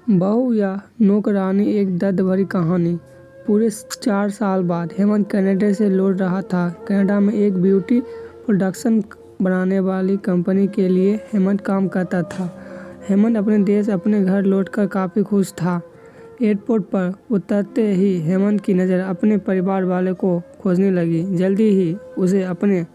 बहू या नौकरानी, एक दर्द भरी कहानी। पूरे 4 साल बाद हेमंत कनाडा से लौट रहा था। कनाडा में एक ब्यूटी प्रोडक्शन बनाने वाली कंपनी के लिए हेमंत काम करता था। हेमंत अपने देश, अपने घर लौटकर काफ़ी खुश था। एयरपोर्ट पर उतरते ही हेमंत की नज़र अपने परिवार वाले को खोजने लगी। जल्दी ही उसे अपने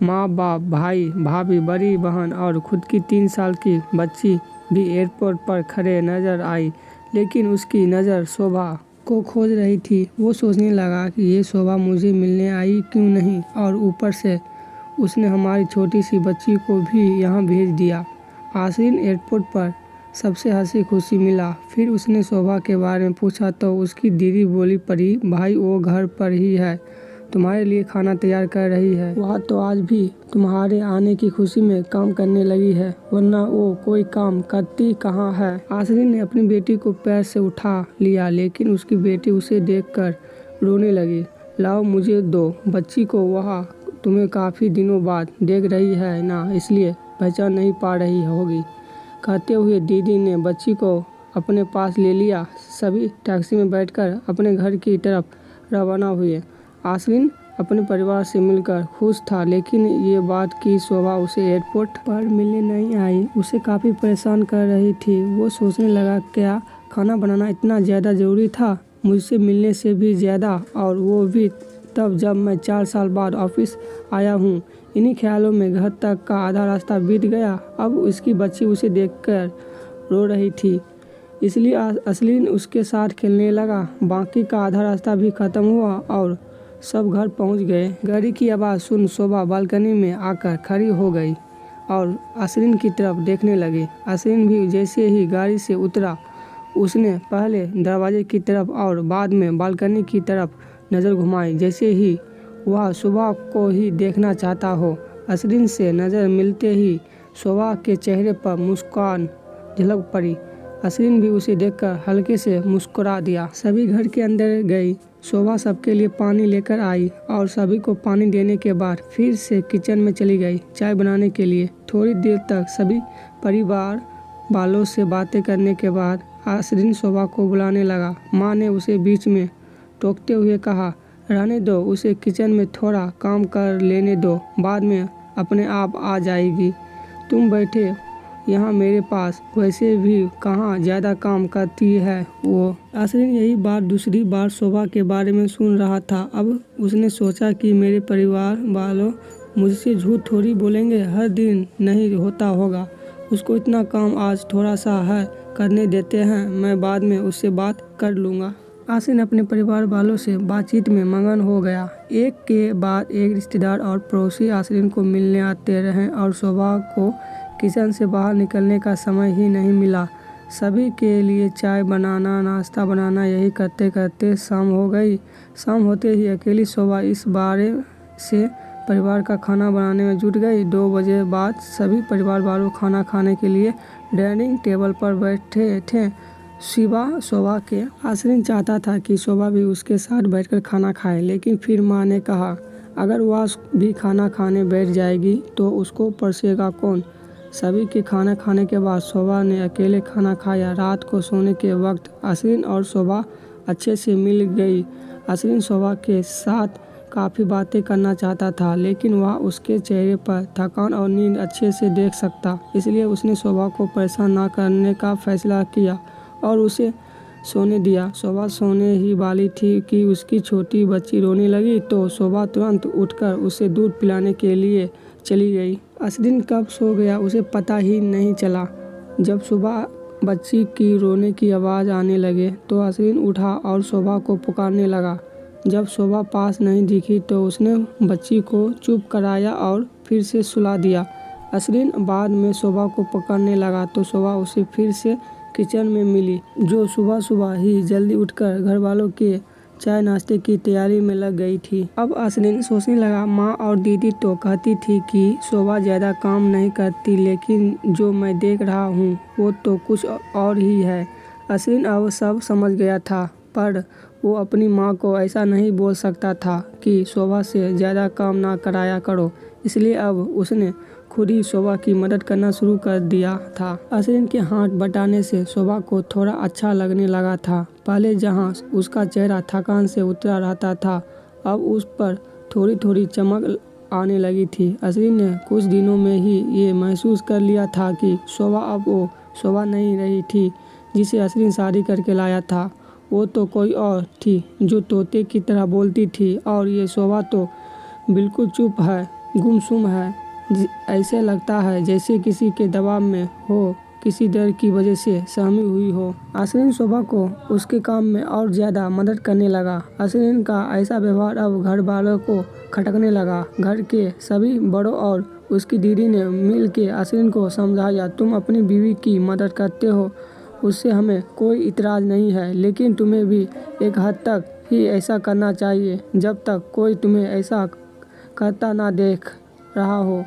माँ बाप, भाई भाभी, बड़ी बहन और खुद की 3 साल की बच्ची भी एयरपोर्ट पर खड़े नजर आई। लेकिन उसकी नज़र शोभा को खोज रही थी। वो सोचने लगा कि ये शोभा मुझे मिलने आई क्यों नहीं, और ऊपर से उसने हमारी छोटी सी बच्ची को भी यहाँ भेज दिया। आसरीन एयरपोर्ट पर सबसे हंसी खुशी मिला। फिर उसने शोभा के बारे में पूछा तो उसकी दीदी बोली, परी भाई वो घर पर ही है, तुम्हारे लिए खाना तैयार कर रही है। वह तो आज भी तुम्हारे आने की खुशी में काम करने लगी है, वरना वो कोई काम करती कहाँ है। आसरीन ने अपनी बेटी को पैर से उठा लिया, लेकिन उसकी बेटी उसे देखकर रोने लगी। लाओ मुझे दो बच्ची को, वह तुम्हें काफ़ी दिनों बाद देख रही है ना, इसलिए पहचान नहीं पा रही होगी। कहते हुए दीदी ने बच्ची को अपने पास ले लिया। सभी टैक्सी में बैठकर अपने घर की तरफ रवाना हुए। आसरीन अपने परिवार से मिलकर खुश था, लेकिन ये बात कि शोभा उसे एयरपोर्ट पर मिलने नहीं आई उसे काफ़ी परेशान कर रही थी। वो सोचने लगा, क्या खाना बनाना इतना ज़्यादा ज़रूरी था, मुझसे मिलने से भी ज़्यादा, और वो भी तब जब मैं 4 साल बाद ऑफिस आया हूँ। इन्हीं ख्यालों में घर तक का आधा रास्ता बीत गया। अब उसकी बच्ची उसे देखकर रो रही थी, इसलिए आसरीन उसके साथ खेलने लगा। बाकी का आधा रास्ता भी ख़त्म हुआ और सब घर पहुंच गए। गाड़ी की आवाज़ सुन शोभा बालकनी में आकर खड़ी हो गई और आसरीन की तरफ देखने लगी। आसरीन भी जैसे ही गाड़ी से उतरा, उसने पहले दरवाजे की तरफ और बाद में बालकनी की तरफ नज़र घुमाई, जैसे ही वह शोभा को ही देखना चाहता हो। आसरीन से नज़र मिलते ही शोभा के चेहरे पर मुस्कान झलक पड़ी। आसरीन भी उसे देखकर हल्के से मुस्कुरा दिया। सभी घर के अंदर गई। शोभा सबके लिए पानी लेकर आई और सभी को पानी देने के बाद फिर से किचन में चली गई चाय बनाने के लिए। थोड़ी देर तक सभी परिवार वालों से बातें करने के बाद आसरीन शोभा को बुलाने लगा। माँ ने उसे बीच में टोकते हुए कहा, रहने दो, उसे किचन में थोड़ा काम कर लेने दो, बाद में अपने आप आ जाएगी। तुम बैठे यहाँ मेरे पास, वैसे भी कहाँ ज़्यादा काम करती है वो। आसरीन यही बात दूसरी बार शोभा के बारे में सुन रहा था। अब उसने सोचा कि मेरे परिवार वालों मुझसे झूठ थोड़ी बोलेंगे, हर दिन नहीं होता होगा, उसको इतना काम आज थोड़ा सा है, करने देते हैं, मैं बाद में उससे बात कर लूँगा। आसरीन अपने परिवार वालों से बातचीत में मगन हो गया। एक के बाद एक रिश्तेदार और पड़ोसी आसरीन को मिलने आते रहे और शोभा को किचन से बाहर निकलने का समय ही नहीं मिला। सभी के लिए चाय बनाना, नाश्ता बनाना, यही करते करते शाम हो गई। शाम होते ही अकेली शोभा इस बारे से परिवार का खाना बनाने में जुट गई। 2 बजे बाद सभी परिवार वालों खाना खाने के लिए डाइनिंग टेबल पर बैठे थे, सिवा शोभा के। आसरीन चाहता था कि शोभा भी उसके साथ बैठकर खाना खाए, लेकिन फिर माँ ने कहा, अगर वह भी खाना खाने बैठ जाएगी तो उसको परसेगा कौन। सभी के खाना खाने के बाद शोभा ने अकेले खाना खाया। रात को सोने के वक्त आसरीन और शोभा अच्छे से मिल गई। आसरीन शोभा के साथ काफ़ी बातें करना चाहता था, लेकिन वह उसके चेहरे पर थकान और नींद अच्छे से देख सकता, इसलिए उसने शोभा को परेशान ना करने का फैसला किया और उसे सोने दिया। शोभा सोने ही वाली थी कि उसकी छोटी बच्ची रोने लगी, तो शोभा तुरंत उठकर उसे दूध पिलाने के लिए चली गई। आसरीन कब सो गया उसे पता ही नहीं चला। जब सुबह बच्ची की रोने की आवाज़ आने लगे तो आसरीन उठा और शोभा को पुकारने लगा। जब शोभा पास नहीं दिखी तो उसने बच्ची को चुप कराया और फिर से सुला दिया। आसरीन बाद में शोभा को पकड़ने लगा तो शोभा उसे फिर से किचन में मिली, जो सुबह सुबह ही जल्दी उठकर घर वालों के चाय नाश्ते की तैयारी में लग गई थी। अब आसरीन सोचने लगा, माँ और दीदी तो कहती थी कि शोभा ज़्यादा काम नहीं करती, लेकिन जो मैं देख रहा हूँ वो तो कुछ और ही है। आसरीन अब सब समझ गया था, पर वो अपनी माँ को ऐसा नहीं बोल सकता था कि शोभा से ज़्यादा काम ना कराया करो। इसलिए अब उसने खुद ही शोभा की मदद करना शुरू कर दिया था। असरीन के हाथ बटाने से शोभा को थोड़ा अच्छा लगने लगा था। पहले जहां उसका चेहरा थकान से उतरा रहता था, अब उस पर थोड़ी थोड़ी चमक आने लगी थी। असरीन ने कुछ दिनों में ही ये महसूस कर लिया था कि शोभा अब वो शोभा नहीं रही थी जिसे असरीन शादी करके लाया था। वो तो कोई और थी जो तोते की तरह बोलती थी, और ये शोभा तो बिल्कुल चुप है, गुमसुम है। ऐसे लगता है जैसे किसी के दबाव में हो, किसी डर की वजह से सहमी हुई हो। असरीन शोभा को उसके काम में और ज़्यादा मदद करने लगा। असरीन का ऐसा व्यवहार अब घर वालों को खटकने लगा। घर के सभी बड़ों और उसकी दीदी ने मिल के असरीन को समझाया, तुम अपनी बीवी की मदद करते हो, उससे हमें कोई इतराज़ नहीं है, लेकिन तुम्हें भी एक हद तक ही ऐसा करना चाहिए। जब तक कोई तुम्हें ऐसा करता ना देख रहा हो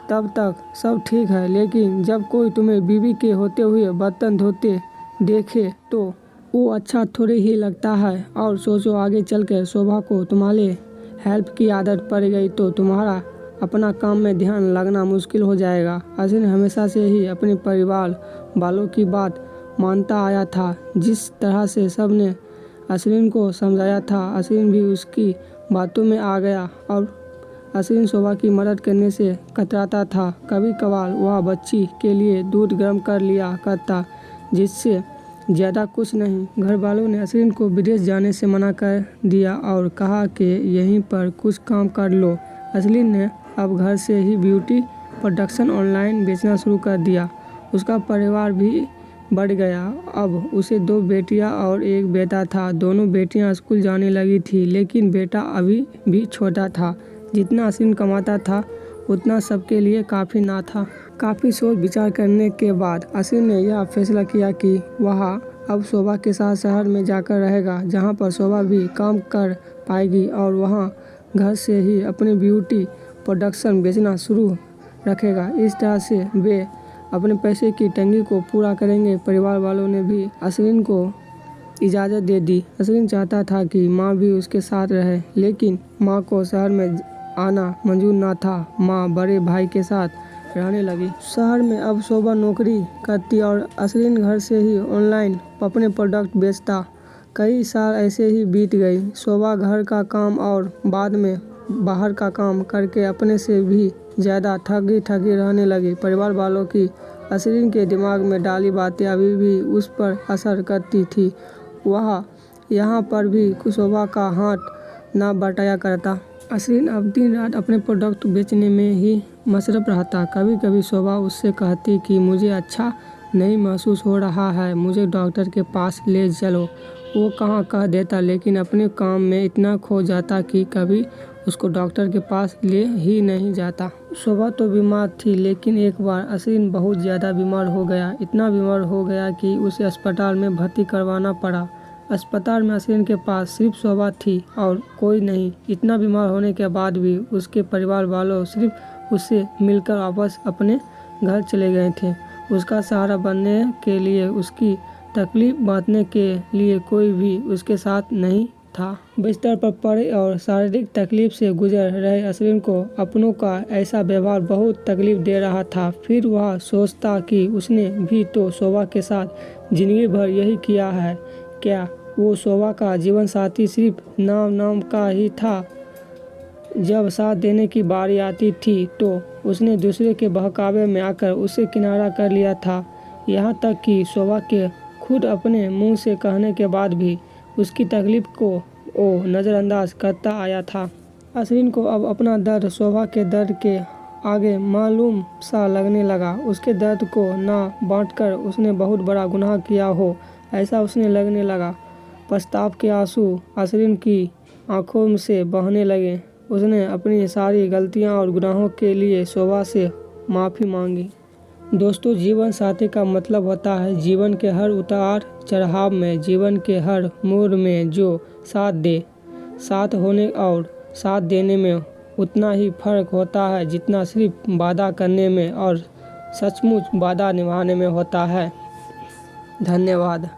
तब तक सब ठीक है, लेकिन जब कोई तुम्हें बीवी के होते हुए बर्तन धोते देखे तो वो अच्छा थोड़े ही लगता है। और सोचो, आगे चलकर शोभा को तुम्हारे हेल्प की आदत पड़ गई तो तुम्हारा अपना काम में ध्यान लगना मुश्किल हो जाएगा। असरीन हमेशा से ही अपने परिवार वालों की बात मानता आया था। जिस तरह से सब ने असरीन को समझाया था, असरीन भी उसकी बातों में आ गया और असरीन शोभा की मदद करने से कतराता था। कभी कभार वह बच्ची के लिए दूध गर्म कर लिया करता, जिससे ज़्यादा कुछ नहीं। घर वालों ने असरीन को विदेश जाने से मना कर दिया और कहा कि यहीं पर कुछ काम कर लो। असरीन ने अब घर से ही ब्यूटी प्रोडक्शन ऑनलाइन बेचना शुरू कर दिया। उसका परिवार भी बढ़ गया। अब उसे 2 बेटियां और 1 बेटा था। दोनों बेटियां स्कूल जाने लगी थी, लेकिन बेटा अभी भी छोटा था। जितना असरीन कमाता था उतना सबके लिए काफ़ी ना था। काफ़ी सोच विचार करने के बाद असरीन ने यह फैसला किया कि वह अब शोभा के साथ शहर में जाकर रहेगा, जहां पर शोभा भी काम कर पाएगी और वहां घर से ही अपनी ब्यूटी प्रोडक्शन बेचना शुरू रखेगा। इस तरह से वे अपने पैसे की तंगी को पूरा करेंगे। परिवार वालों ने भी असरीन को इजाज़त दे दी। असरीन चाहता था कि माँ भी उसके साथ रहे, लेकिन माँ को शहर में आना मंजूर ना था। माँ बड़े भाई के साथ रहने लगी। शहर में अब शोभा नौकरी करती और असरीन घर से ही ऑनलाइन अपने प्रोडक्ट बेचता। कई साल ऐसे ही बीत गई। शोभा घर का काम और बाद में बाहर का काम करके अपने से भी ज़्यादा थकी रहने लगी। परिवार वालों की असरीन के दिमाग में डाली बातें अभी भी उस पर असर करती थी। वह यहाँ पर भी शोभा का हाथ ना बटाया करता। असरीन अब दिन रात अपने प्रोडक्ट बेचने में ही मशरूफ़ रहता। कभी कभी शोभा उससे कहती कि मुझे अच्छा नहीं महसूस हो रहा है, मुझे डॉक्टर के पास ले चलो। वो कहाँ कह देता, लेकिन अपने काम में इतना खो जाता कि कभी उसको डॉक्टर के पास ले ही नहीं जाता। शोभा तो बीमार थी, लेकिन एक बार असरीन बहुत ज़्यादा बीमार हो गया। इतना बीमार हो गया कि उसे अस्पताल में भर्ती करवाना पड़ा। अस्पताल में असरीन के पास सिर्फ शोभा थी और कोई नहीं। इतना बीमार होने के बाद भी उसके परिवार वालों सिर्फ उससे मिलकर वापस अपने घर चले गए थे। उसका सहारा बनने के लिए, उसकी तकलीफ बांटने के लिए कोई भी उसके साथ नहीं था। बिस्तर पर पड़े और शारीरिक तकलीफ से गुजर रहे असरीन को अपनों का ऐसा व्यवहार बहुत तकलीफ दे रहा था। फिर वह सोचता कि उसने भी तो शोभा के साथ जिंदगी भर यही किया है। क्या वो शोभा का जीवन साथी सिर्फ नाम का ही था? जब साथ देने की बारी आती थी तो उसने दूसरे के बहकावे में आकर उसे किनारा कर लिया था। यहाँ तक कि शोभा के खुद अपने मुंह से कहने के बाद भी उसकी तकलीफ को वो नज़रअंदाज करता आया था। असरीन को अब अपना दर्द शोभा के दर्द के आगे मालूम सा लगने लगा। उसके दर्द को ना बांटकर उसने बहुत बड़ा गुनाह किया हो, ऐसा उसने लगने लगा। पछतावा के आंसू असरीन की आंखों से बहने लगे। उसने अपनी सारी गलतियां और गुनाहों के लिए शोभा से माफ़ी मांगी। दोस्तों, जीवन साथी का मतलब होता है जीवन के हर उतार चढ़ाव में, जीवन के हर मोड़ में जो साथ दे। साथ होने और साथ देने में उतना ही फर्क होता है जितना सिर्फ वादा करने में और सचमुच वादा निभाने में होता है। धन्यवाद।